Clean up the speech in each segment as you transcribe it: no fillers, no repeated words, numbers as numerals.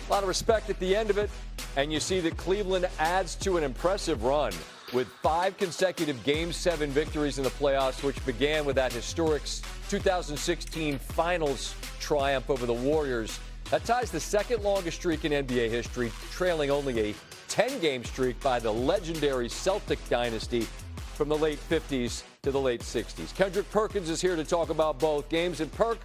A lot of respect at the end of it, and you see that Cleveland adds to an impressive run with 5 consecutive Game 7 victories in the playoffs, which began with that historic 2016 Finals triumph over the Warriors. That ties the second longest streak in NBA history, trailing only a 10-game streak by the legendary Celtic dynasty from the late 50s to the late 60s. Kendrick Perkins is here to talk about both games. And Perk,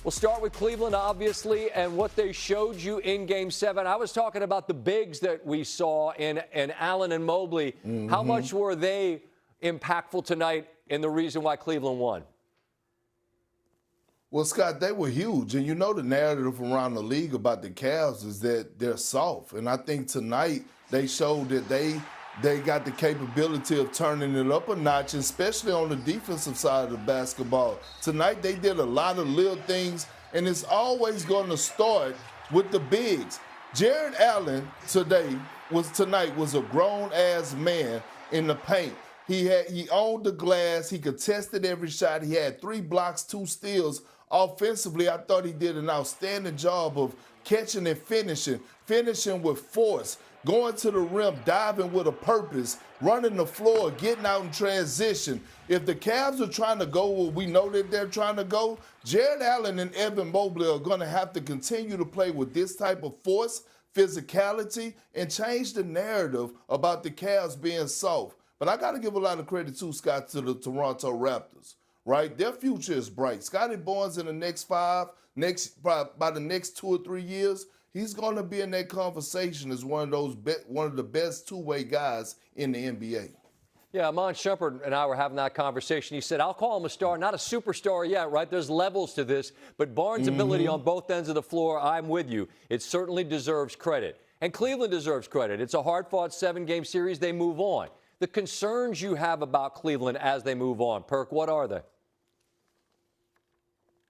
we'll start with Cleveland, obviously, and what they showed you in Game 7. I was talking about the bigs that we saw in Allen and Mobley. Mm-hmm. How much were they impactful tonight and the reason why Cleveland won? Well, Scott, they were huge. And you know the narrative around the league about the Cavs is that they're soft. And I think tonight they showed that they got the capability of turning it up a notch, especially on the defensive side of the basketball. Tonight they did a lot of little things, and it's always going to start with the bigs. Jared Allen tonight was a grown-ass man in the paint. He owned the glass. He contested every shot. He had 3 blocks, 2 steals. Offensively, I thought he did an outstanding job of catching and finishing with force, going to the rim, diving with a purpose, running the floor, getting out in transition. If the Cavs are trying to go where we know that they're trying to go, Jared Allen and Evan Mobley are going to have to continue to play with this type of force, physicality, and change the narrative about the Cavs being soft. But I got to give a lot of credit too, Scott, to the Toronto Raptors, right? Their future is bright. Scotty Barnes in the next by the next 2 or 3 years, he's going to be in that conversation as one of the best two-way guys in the NBA. Yeah, Amon Shumpert and I were having that conversation. He said, I'll call him a star, not a superstar yet, right? There's levels to this, but Barnes' ability on both ends of the floor, I'm with you. It certainly deserves credit. And Cleveland deserves credit. It's a hard-fought 7-game series. They move on. The concerns you have about Cleveland as they move on, Perk, what are they?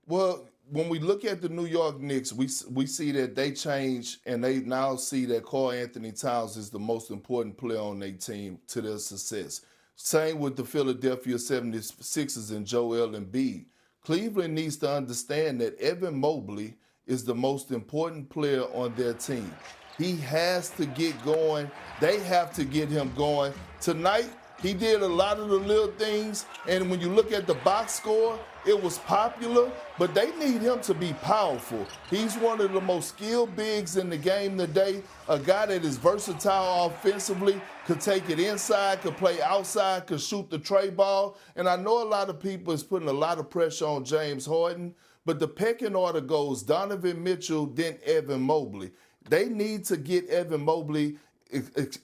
Well, when we look at the New York Knicks, we see that they change, and they now see that Karl Anthony Towns is the most important player on their team to their success. Same with the Philadelphia 76ers and Joel Embiid. Cleveland needs to understand that Evan Mobley is the most important player on their team. He has to get going. They have to get him going. Tonight, he did a lot of the little things, and when you look at the box score, it was popular, but they need him to be powerful. He's one of the most skilled bigs in the game today, a guy that is versatile offensively, could take it inside, could play outside, could shoot the tray ball. And I know a lot of people is putting a lot of pressure on James Harden, but the pecking order goes Donovan Mitchell, then Evan Mobley. They need to get Evan Mobley.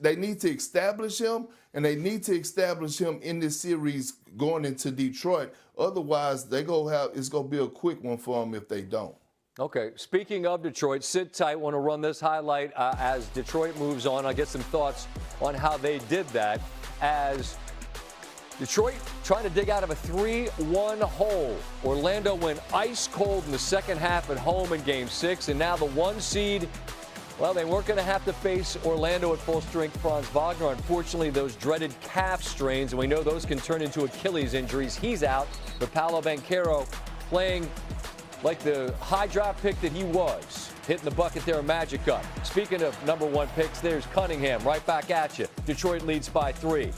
They need to establish him, and they need to establish him in this series going into Detroit. Otherwise, it's going to be a quick one for them if they don't. Okay, speaking of Detroit, sit tight. Want to run this highlight as Detroit moves on. I'll get some thoughts on how they did that as Detroit trying to dig out of a 3-1 hole. Orlando went ice cold in the second half at home in Game 6, and now the 1 seed. Well, they weren't going to have to face Orlando at full strength. Franz Wagner, unfortunately, those dreaded calf strains, and we know those can turn into Achilles injuries. He's out, but Paolo Banchero playing like the high draft pick that he was, hitting the bucket there, Magic up. Speaking of number 1 picks, there's Cunningham right back at you. Detroit leads by 3.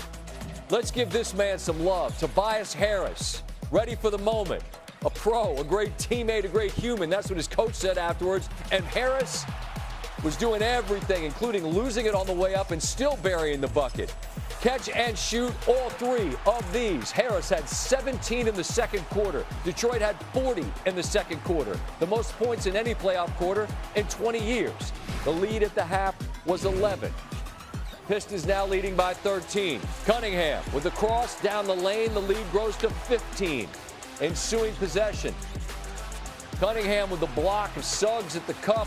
Let's give this man some love. Tobias Harris, ready for the moment. A pro, a great teammate, a great human. That's what his coach said afterwards. And Harris was doing everything, including losing it on the way up and still burying the bucket. Catch and shoot, all 3 of these. Harris had 17 in the second quarter. Detroit had 40 in the second quarter, the most points in any playoff quarter in 20 years. The lead at the half was 11. Pistons now leading by 13. Cunningham with the cross down the lane. The lead grows to 15. Ensuing possession. Cunningham with the block of Suggs at the cup.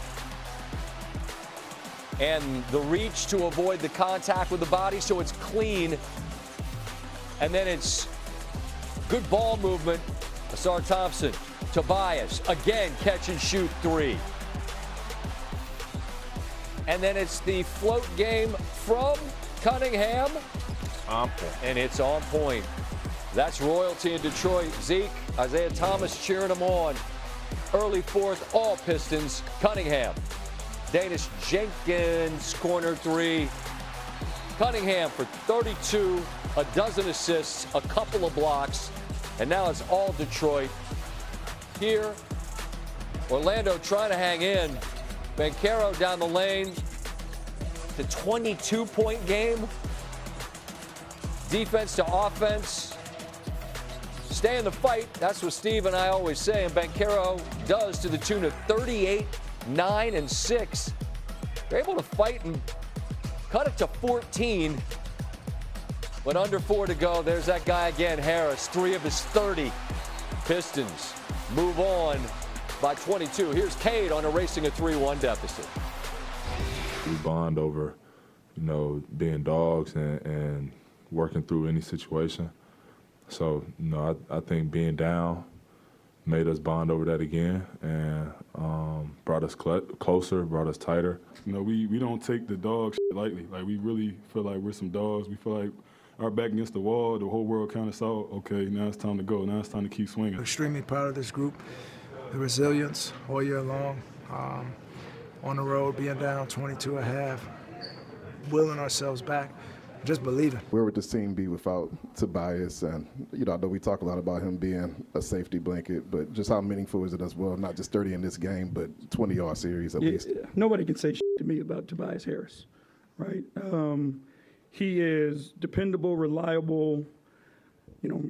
And the reach to avoid the contact with the body, so it's clean. And then it's good ball movement. Asar Thompson, Tobias, again catch and shoot 3. And then it's the float game from Cunningham. On point. And it's on point. That's royalty in Detroit. Zeke, Isaiah Thomas cheering him on. Early fourth, all Pistons. Cunningham Danish Jenkins, corner three. Cunningham for 32, a dozen assists, a couple of blocks, and now it's all Detroit. Here, Orlando trying to hang in. Banchero down the lane. The 22-point game. Defense to offense. Stay in the fight. That's what Steve and I always say. And Banchero does to the tune of 38, 9, and 6. They're able to fight and cut it to 14. But under 4 to go. There's that guy again, Harris. 3 of his 30. Pistons move on by 22. Here's Cade on erasing a 3-1 deficit. We bond over, being dogs and working through any situation. So, I think being down made us bond over that again and brought us closer, brought us tighter. We don't take the dog shit lightly. Like, we really feel like we're some dogs. We feel like our back against the wall, the whole world kind of saw, okay, now it's time to go. Now it's time to keep swinging. Extremely proud of this group, the resilience all year long. On the road, being down 22.5, willing ourselves back, just believing. Where would this team be without Tobias? And, I know we talk a lot about him being a safety blanket, but just how meaningful is it as well? Not just 30 in this game, but 20-yard series at least. Nobody can say shit to me about Tobias Harris, right? He is dependable, reliable,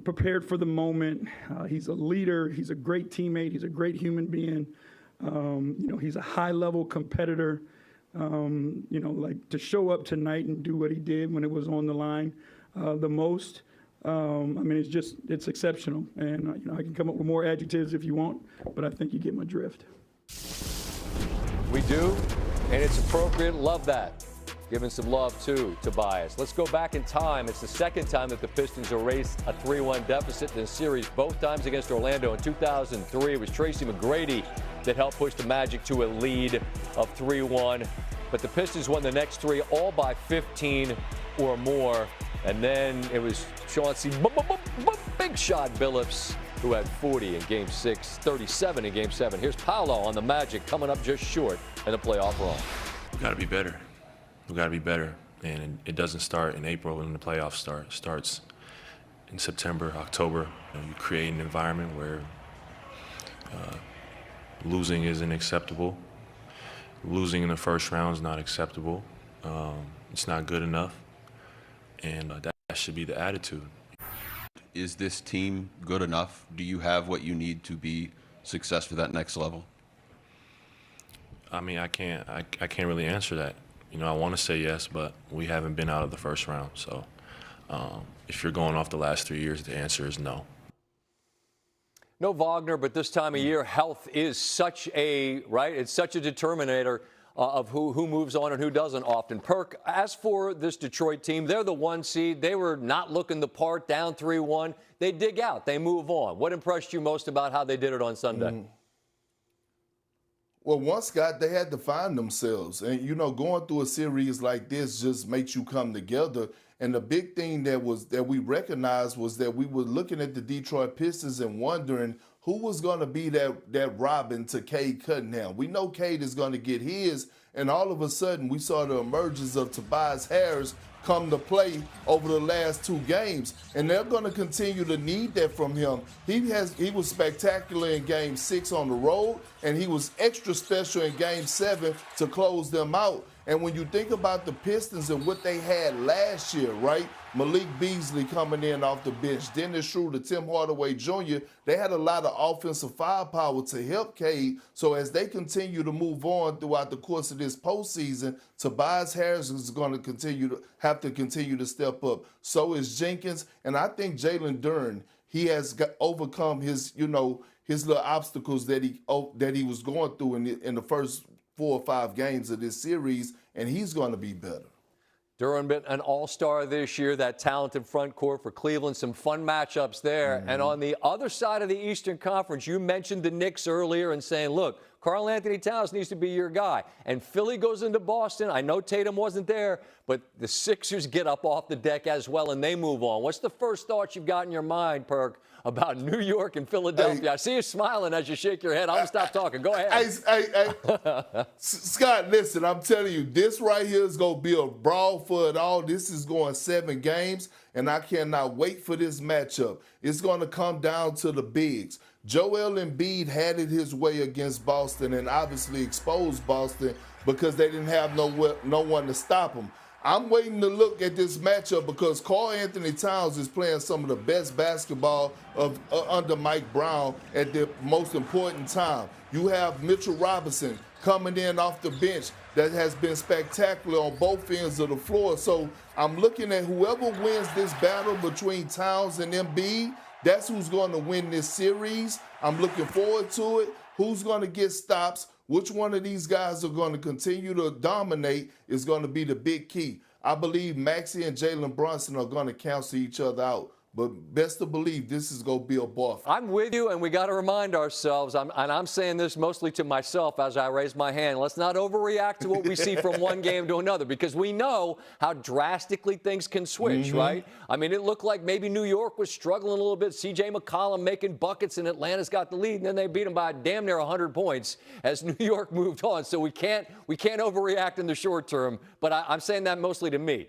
prepared for the moment. He's a leader. He's a great teammate. He's a great human being. He's a high-level competitor. Like to show up tonight and do what he did when it was on the line the most. It's exceptional. And, I can come up with more adjectives if you want, but I think you get my drift. We do, and it's appropriate. Love that. Giving some love to Tobias. Let's go back in time. It's the second time that the Pistons erased a 3-1 deficit in the series, both times against Orlando. In 2003, it was Tracy McGrady that helped push the Magic to a lead of 3-1. But the Pistons won the next 3, all by 15 or more. And then it was Chauncey Big Shot Billups who had 40 in Game 6, 37 in Game 7. Here's Paolo on the Magic, coming up just short in the playoff run. We got to be better. We got to be better, and it doesn't start in April when the playoffs start. It starts in September, October. You create an environment where losing isn't acceptable. Losing in the first round is not acceptable. It's not good enough, and that should be the attitude. Is this team good enough? Do you have what you need to be successful at that next level? I can't really answer that. I want to say yes, but we haven't been out of the first round. So if you're going off the last 3 years, the answer is no. No Wagner, but this time of year, health is such a, right? It's such a determinator of who moves on and who doesn't often. Perk, as for this Detroit team, they're the 1 seed. They were not looking the part, down 3-1. They dig out. They move on. What impressed you most about how they did it on Sunday? Well, once they had to find themselves. And, going through a series like this just makes you come together. And the big thing that we recognized was that we were looking at the Detroit Pistons and wondering who was going to be that Robin to Cade Cunningham. We know Cade is going to get his, and all of a sudden we saw the emergence of Tobias Harris come to play over the last 2 games, and they're going to continue to need that from him. He was spectacular in Game 6 on the road, and he was extra special in Game 7 to close them out. And when you think about the Pistons and what they had last year, right? Malik Beasley coming in off the bench, Dennis Schroeder, Tim Hardaway Jr., they had a lot of offensive firepower to help Cade. So as they continue to move on throughout the course of this postseason, Tobias Harris is going to have to continue to step up. So is Jenkins. And I think Jalen Duren, he has overcome his little obstacles that he was going through in the first 4 or 5 games of this series, and he's going to be better. Duren been an all-star this year, that talented front court for Cleveland. Some fun matchups there. Mm-hmm. And on the other side of the Eastern Conference, you mentioned the Knicks earlier and saying, look, Karl Anthony Towns needs to be your guy. And Philly goes into Boston. I know Tatum wasn't there, but the Sixers get up off the deck as well, and they move on. What's the first thought you've got in your mind, Perk, about New York and Philadelphia? I see you smiling as you shake your head. I'm going to stop talking. Go ahead. Hey, Scott, listen, I'm telling you, this right here is going to be a brawl for it all. This is going 7 games, and I cannot wait for this matchup. It's going to come down to the bigs. Joel Embiid had it his way against Boston and obviously exposed Boston because they didn't have no one to stop him. I'm waiting to look at this matchup because Karl Anthony Towns is playing some of the best basketball under Mike Brown at the most important time. You have Mitchell Robinson coming in off the bench that has been spectacular on both ends of the floor. So I'm looking at whoever wins this battle between Towns and Embiid, that's who's going to win this series. I'm looking forward to it. Who's going to get stops? Which one of these guys are going to continue to dominate is going to be the big key. I believe Maxey and Jalen Brunson are going to cancel each other out. But best to believe this is going to be a buff. I'm with you, and we got to remind ourselves, and I'm saying this mostly to myself as I raise my hand, let's not overreact to what we see from one game to another, because we know how drastically things can switch, right? I mean, it looked like maybe New York was struggling a little bit. C.J. McCollum making buckets, and Atlanta's got the lead, and then they beat them by damn near 100 points as New York moved on. So we can't overreact in the short term, but I'm saying that mostly to me.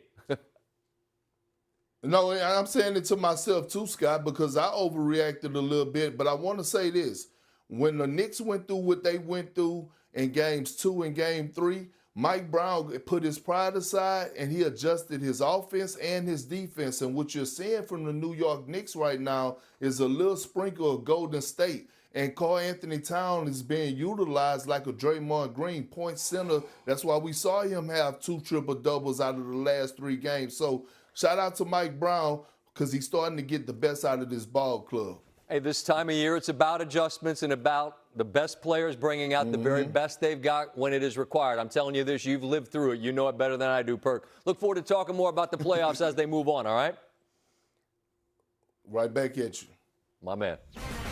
No, I'm saying it to myself too, Scott, because I overreacted a little bit. But I want to say this. When the Knicks went through what they went through in games 2 and game 3, Mike Brown put his pride aside and he adjusted his offense and his defense. And what you're seeing from the New York Knicks right now is a little sprinkle of Golden State. And Karl Anthony Towns is being utilized like a Draymond Green point center. That's why we saw him have 2 triple-doubles out of the last 3 games. So shout out to Mike Brown because he's starting to get the best out of this ball club. Hey, this time of year, it's about adjustments and about the best players bringing out the very best they've got when it is required. I'm telling you this, you've lived through it. You know it better than I do, Perk. Look forward to talking more about the playoffs as they move on, all right? Right back at you. My man,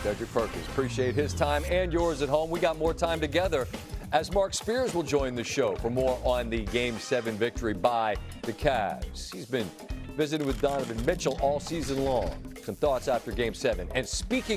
Cedric Perkins. Appreciate his time and yours at home. We got more time together as Mark Spears will join the show for more on the Game 7 victory by the Cavs. He's been visiting with Donovan Mitchell all season long. Some thoughts after Game 7. And speaking